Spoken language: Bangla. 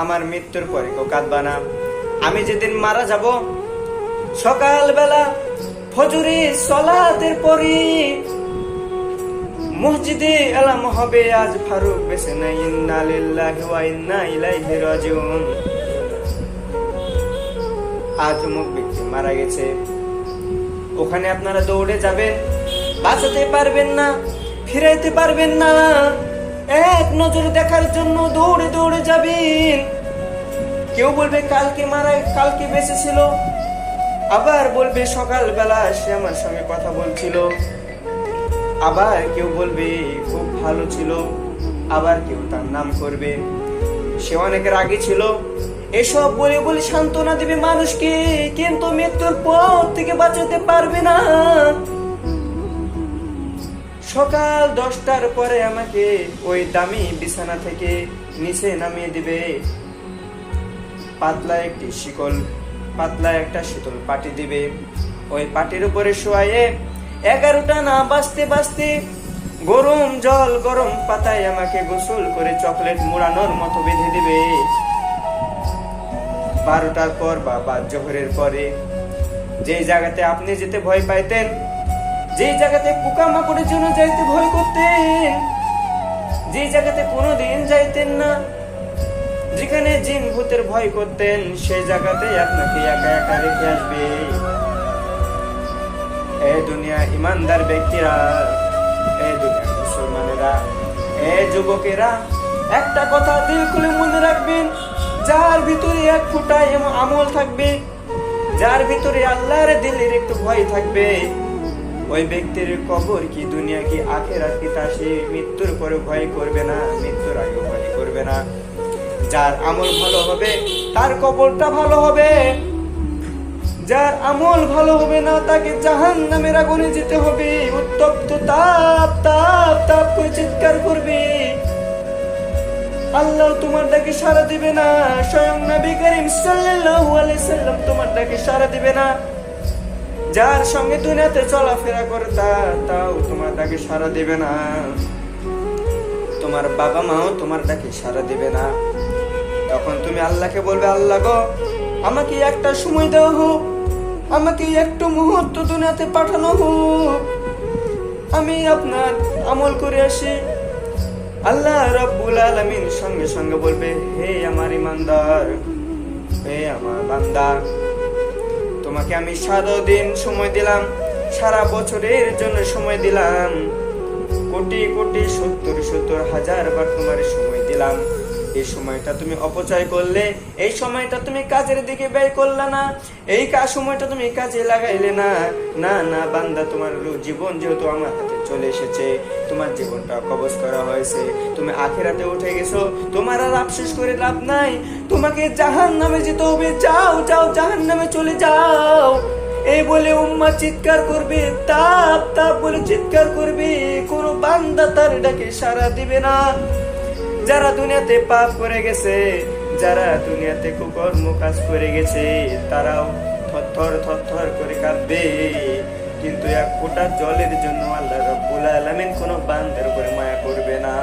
আমার মৃত্যুর পরে কেউ কাঁদবা না। আমি যেদিন মারা যাব, সকালবেলা ফজরে সালাতের পরে মসজিদে এলাম হবে, আজ ফারুক বেঁচে নাই, ইন্না লিল্লাহি ওয়া ইন্না ইলাইহি রাজিউন। আজ অমুক ব্যক্তি মারা গেছে। ওখানে আপনারা দৌড়ে যাবেন, বাঁচাতে পারবেন না, ফিরাইতে পারবেন না। এক নজর দেখার জন্য দৌড়ে দৌড়ে যাবেন। কেউ বলবে কালকে বেঁচে ছিল, আবার বলবে সকালবেলা সে আমার সঙ্গে কথা বলছিল, আবার কেউ বলবে খুব ভালো ছিল, আবার কেউ তার নাম করবে সে অনেক রাগী ছিল। এসব বলে বলে সান্ত্বনা দিবে মানুষকে, কিন্তু মৃত্যুর পর থেকে বাঁচাতে পারবে না। সকাল 10টার পরে আমাকে ওই দামি বিছানা থেকে নিচে নামিয়ে দিবে। পাতলা একটা শীতল পাটি দিবে। ওই পাটির উপরে শোয়ায়ে 11টা না বাজতে গরম জল গরম পাতায় আমাকে গোসল করে চকলেট মুড়ানোর মতো বেঁধে দিবে। 12টার পর বা জোহরের পরে যে জায়গাতে আপনি যেতে ভয় পাইতেন, যে জায়গাতে পোকামাকড়ের জন্য যাইতে ভয় করতেন, যে জায়গাতে কোনোদিন যাইতেন না, যেখানে জিন ভূতের ভয় করতেন, সেই জায়গাতে আপনাকে একা একা রেখে আসবে। এ দুনিয়া ইমানদার ব্যক্তিরা, এ দুনিয়া মুসলমানেরা, এ যুবকেরা, একটা কথা দিল খুলে মনে রাখবেন, যার ভিতরে এক ফোঁটা আমল থাকবে, যার ভিতরে আল্লাহর দিলের একটু ভয় থাকবে, ওই ব্যক্তির কবর কি দুনিয়া কি আখিরাত কি তা সে মৃত্যুর পরে ভয় করবে না, মৃত্যুর আগে ভয় করবে না। যার আমল ভালো হবে তার কবরটা ভালো হবে, যার আমল ভালো হবে না তাকে জাহান্নামের আগুনে যেতে হবে। উত্তপ্ত তাপ তাপ তাপ করে চিৎকার করবে, আল্লাহ তোমার ডাকে সাড়া দিবে না, স্বয়ং নবী করিম সাল্লাল্লাহু আলাইহি সাল্লাম তোমার ডাকে সাড়া দিবে না। যার সঙ্গে দুনিয়াতে চলাফেরা করে তাও তোমার ডাকে সাড়া দিবে না। তোমার বাবা মাও তোমার ডাকে সাড়া দিবে না। তখন তুমি আল্লাহকে বলবে, আল্লাহ গো, আমাকে একটা সময় দেওয়া হোক, আমাকে একটু মুহূর্ত দুনিয়াতে পাঠানো হোক, আমি আপনার আমল করে আসি। আল্লাহ রাব্বুল আলামিন সঙ্গে সঙ্গে বলবে, হে আমার ইমানদার, হে আমার বান্দা, তোমাকে আমি 7 দিন সময় দিলাম, সারা বছরের জন্য সময় দিলাম, কোটি কোটি 70 হাজার বার তোমার সময় দিলাম। এই সময়টা তুমি অপচয় করলে, এই সময়টা তুমি কাজের দিকে ব্যয় করলে না, এই সময়টা তুমি কাজে লাগাইলে না। না না বান্দা, তোমার জীবন যেহেতু আমার হাতে চলে এসেছে, তোমার জীবনটা কবজ করা হয়েছে, তুমি আখিরাতে উঠে গেছো, তোমার আর আফসোস করে লাভ নাই, তোমাকে জাহান্নামে যেতে হবে। যাও যাও, জাহান্নামে চলে যাও। এই বলে উম্মাহ চিৎকার করবে, তাপ তাপ বলে চিৎকার করবে, কোনো বান্দা তার ডাকে সাড়া দিবে না। যারা দুনিয়াতে পাপ করে গেছে, যারা দুনিয়াতে কুকর্ম কাজ করে গেছে, তারাও থরথর করে কাঁদবে, কিন্তু এক ফোঁটা জলের জন্য আল্লাহ রাব্বুল আলামিন কোনো বান্দার উপরে মায়া করবে না।